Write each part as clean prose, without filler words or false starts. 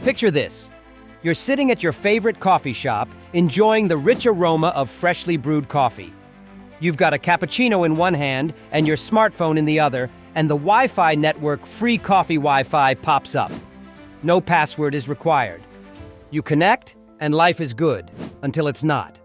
Picture this. You're sitting at your favorite coffee shop, enjoying the rich aroma of freshly brewed coffee. You've got a cappuccino in one hand and your smartphone in the other, and the Wi-Fi network Free Coffee Wi-Fi pops up. No password is required. You connect, and life is good, until it's not.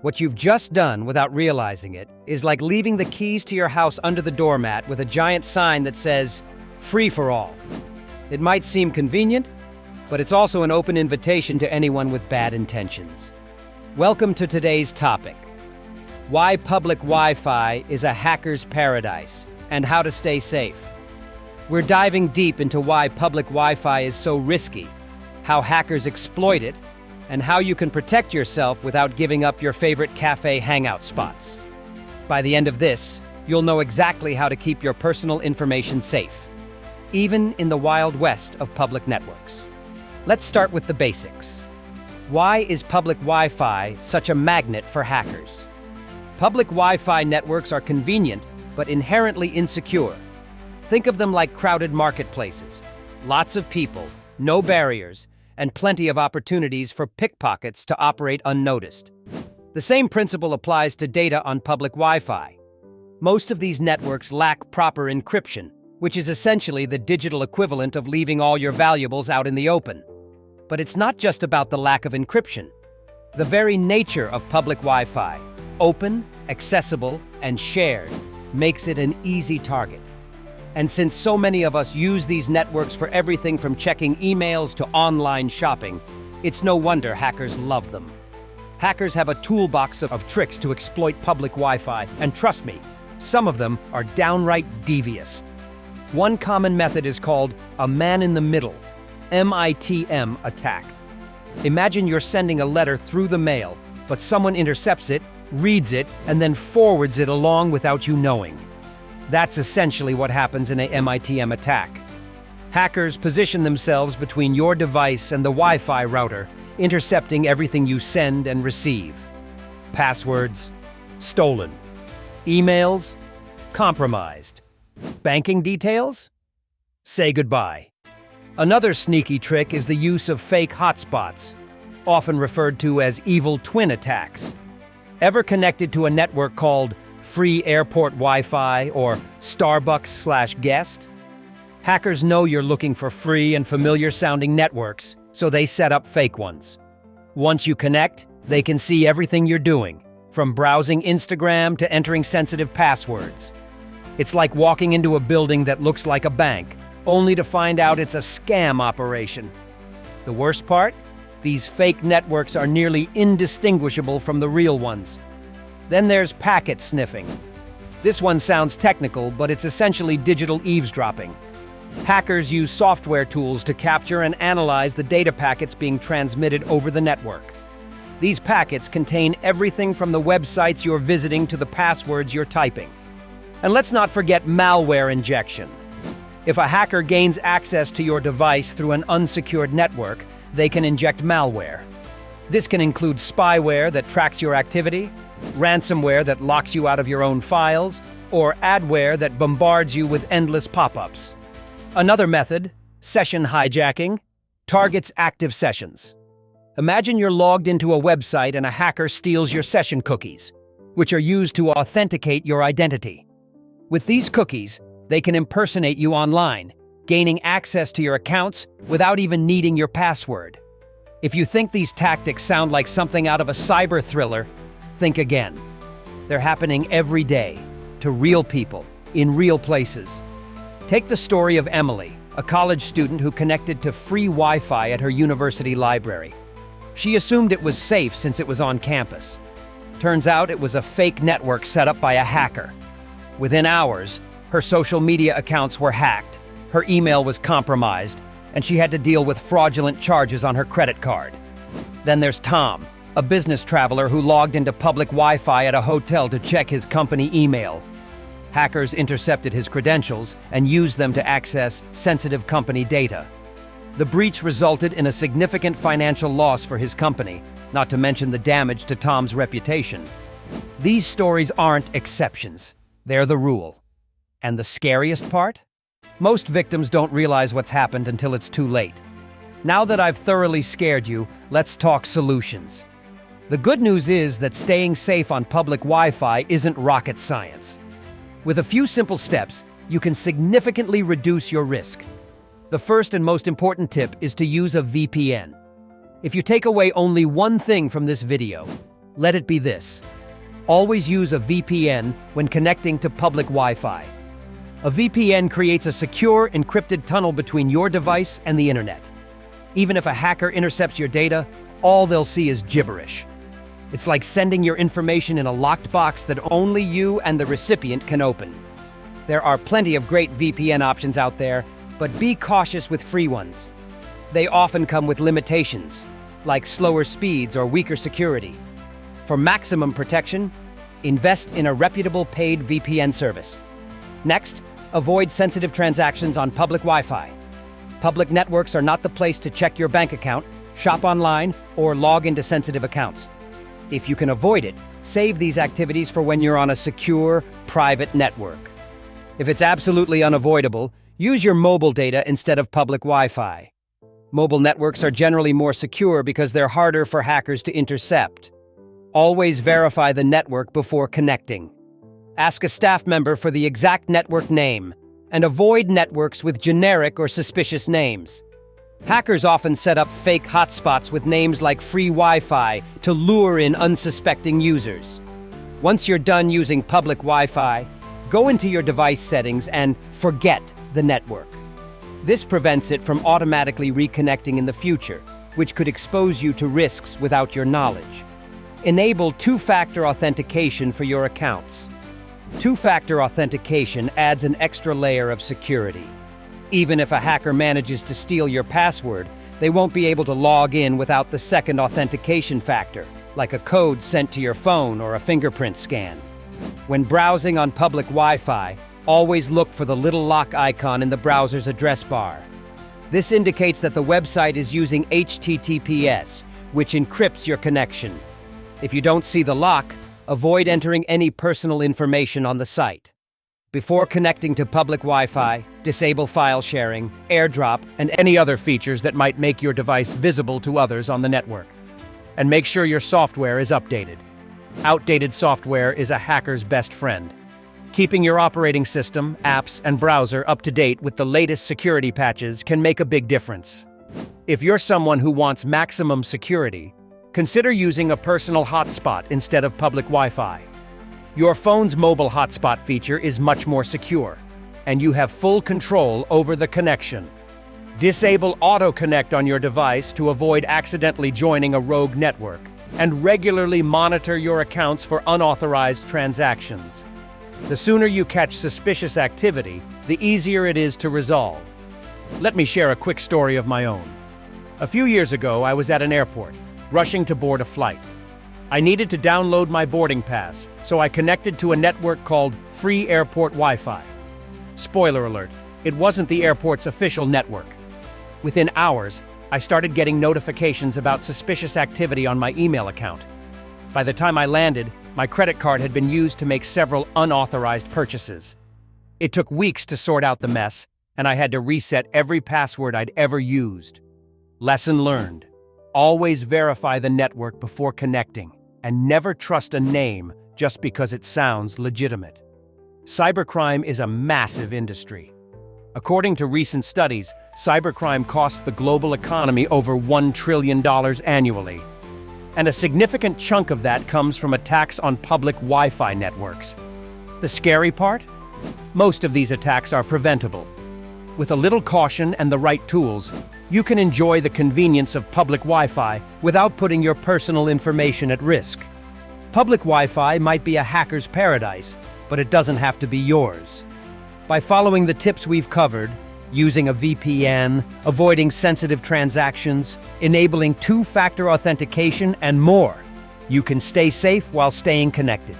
What you've just done without realizing it is like leaving the keys to your house under the doormat with a giant sign that says, "Free for all." It might seem convenient, but it's also an open invitation to anyone with bad intentions. Welcome to today's topic: why public Wi-Fi is a hacker's paradise, and how to stay safe. We're diving deep into why public Wi-Fi is so risky, how hackers exploit it, and how you can protect yourself without giving up your favorite cafe hangout spots. By the end of this, you'll know exactly how to keep your personal information safe, even in the wild west of public networks. Let's start with the basics. Why is public Wi-Fi such a magnet for hackers? Public Wi-Fi networks are convenient, but inherently insecure. Think of them like crowded marketplaces. Lots of people, no barriers, and plenty of opportunities for pickpockets to operate unnoticed. The same principle applies to data on public Wi-Fi. Most of these networks lack proper encryption, which is essentially the digital equivalent of leaving all your valuables out in the open. But it's not just about the lack of encryption. The very nature of public Wi-Fi, open, accessible, and shared, makes it an easy target. And since so many of us use these networks for everything from checking emails to online shopping, it's no wonder hackers love them. Hackers have a toolbox of tricks to exploit public Wi-Fi, and trust me, some of them are downright devious. One common method is called a man-in-the-middle, MITM attack. Imagine you're sending a letter through the mail, but someone intercepts it, reads it, and then forwards it along without you knowing. That's essentially what happens in a MITM attack. Hackers position themselves between your device and the Wi-Fi router, intercepting everything you send and receive. Passwords, stolen. Emails, compromised. Banking details? Say goodbye. Another sneaky trick is the use of fake hotspots, often referred to as evil twin attacks. Ever connected to a network called Free Airport Wi-Fi or Starbucks/guest? Hackers know you're looking for free and familiar-sounding networks, so they set up fake ones. Once you connect, they can see everything you're doing, from browsing Instagram to entering sensitive passwords. It's like walking into a building that looks like a bank, only to find out it's a scam operation. The worst part? These fake networks are nearly indistinguishable from the real ones. Then there's packet sniffing. This one sounds technical, but it's essentially digital eavesdropping. Hackers use software tools to capture and analyze the data packets being transmitted over the network. These packets contain everything from the websites you're visiting to the passwords you're typing. And let's not forget malware injection. If a hacker gains access to your device through an unsecured network, they can inject malware. This can include spyware that tracks your activity, ransomware that locks you out of your own files, or adware that bombards you with endless pop-ups. Another method, session hijacking, targets active sessions. Imagine you're logged into a website and a hacker steals your session cookies, which are used to authenticate your identity. With these cookies, they can impersonate you online, gaining access to your accounts without even needing your password. If you think these tactics sound like something out of a cyber thriller, think again. They're happening every day, to real people, in real places. Take the story of Emily, a college student who connected to free Wi-Fi at her university library. She assumed it was safe since it was on campus. Turns out it was a fake network set up by a hacker. Within hours, her social media accounts were hacked, her email was compromised, and she had to deal with fraudulent charges on her credit card. Then there's Tom, a business traveler who logged into public Wi-Fi at a hotel to check his company email. Hackers intercepted his credentials and used them to access sensitive company data. The breach resulted in a significant financial loss for his company, not to mention the damage to Tom's reputation. These stories aren't exceptions. They're the rule. And the scariest part? Most victims don't realize what's happened until it's too late. Now that I've thoroughly scared you, let's talk solutions. The good news is that staying safe on public Wi-Fi isn't rocket science. With a few simple steps, you can significantly reduce your risk. The first and most important tip is to use a VPN. If you take away only one thing from this video, let it be this. Always use a VPN when connecting to public Wi-Fi. A VPN creates a secure, encrypted tunnel between your device and the internet. Even if a hacker intercepts your data, all they'll see is gibberish. It's like sending your information in a locked box that only you and the recipient can open. There are plenty of great VPN options out there, but be cautious with free ones. They often come with limitations, like slower speeds or weaker security. For maximum protection, invest in a reputable paid VPN service. Next, avoid sensitive transactions on public Wi-Fi. Public networks are not the place to check your bank account, shop online, or log into sensitive accounts. If you can avoid it, save these activities for when you're on a secure, private network. If it's absolutely unavoidable, use your mobile data instead of public Wi-Fi. Mobile networks are generally more secure because they're harder for hackers to intercept. Always verify the network before connecting. Ask a staff member for the exact network name, and avoid networks with generic or suspicious names. Hackers often set up fake hotspots with names like free Wi-Fi to lure in unsuspecting users. Once you're done using public Wi-Fi, go into your device settings and forget the network. This prevents it from automatically reconnecting in the future, which could expose you to risks without your knowledge. Enable two-factor authentication for your accounts. Two-factor authentication adds an extra layer of security. Even if a hacker manages to steal your password, they won't be able to log in without the second authentication factor, like a code sent to your phone or a fingerprint scan. When browsing on public Wi-Fi, always look for the little lock icon in the browser's address bar. This indicates that the website is using HTTPS, which encrypts your connection. If you don't see the lock, avoid entering any personal information on the site. Before connecting to public Wi-Fi, disable file sharing, AirDrop, and any other features that might make your device visible to others on the network. And make sure your software is updated. Outdated software is a hacker's best friend. Keeping your operating system, apps, and browser up to date with the latest security patches can make a big difference. If you're someone who wants maximum security, consider using a personal hotspot instead of public Wi-Fi. Your phone's mobile hotspot feature is much more secure, and you have full control over the connection. Disable Auto Connect on your device to avoid accidentally joining a rogue network, and regularly monitor your accounts for unauthorized transactions. The sooner you catch suspicious activity, the easier it is to resolve. Let me share a quick story of my own. A few years ago, I was at an airport, rushing to board a flight. I needed to download my boarding pass, so I connected to a network called Free Airport Wi-Fi. Spoiler alert, it wasn't the airport's official network. Within hours, I started getting notifications about suspicious activity on my email account. By the time I landed, my credit card had been used to make several unauthorized purchases. It took weeks to sort out the mess, and I had to reset every password I'd ever used. Lesson learned. Always verify the network before connecting, and never trust a name just because it sounds legitimate. Cybercrime is a massive industry. According to recent studies, cybercrime costs the global economy over $1 trillion annually. And a significant chunk of that comes from attacks on public Wi-Fi networks. The scary part? Most of these attacks are preventable. With a little caution and the right tools, you can enjoy the convenience of public Wi-Fi without putting your personal information at risk. Public Wi-Fi might be a hacker's paradise, but it doesn't have to be yours. By following the tips we've covered, using a VPN, avoiding sensitive transactions, enabling two-factor authentication, and more, you can stay safe while staying connected.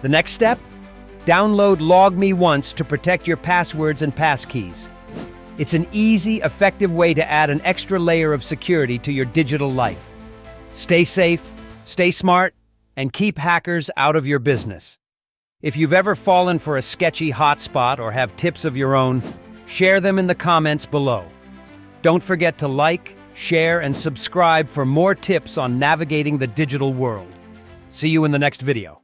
The next step? Download LogMeOnce to protect your passwords and passkeys. It's an easy, effective way to add an extra layer of security to your digital life. Stay safe, stay smart, and keep hackers out of your business. If you've ever fallen for a sketchy hotspot or have tips of your own, share them in the comments below. Don't forget to like, share, and subscribe for more tips on navigating the digital world. See you in the next video.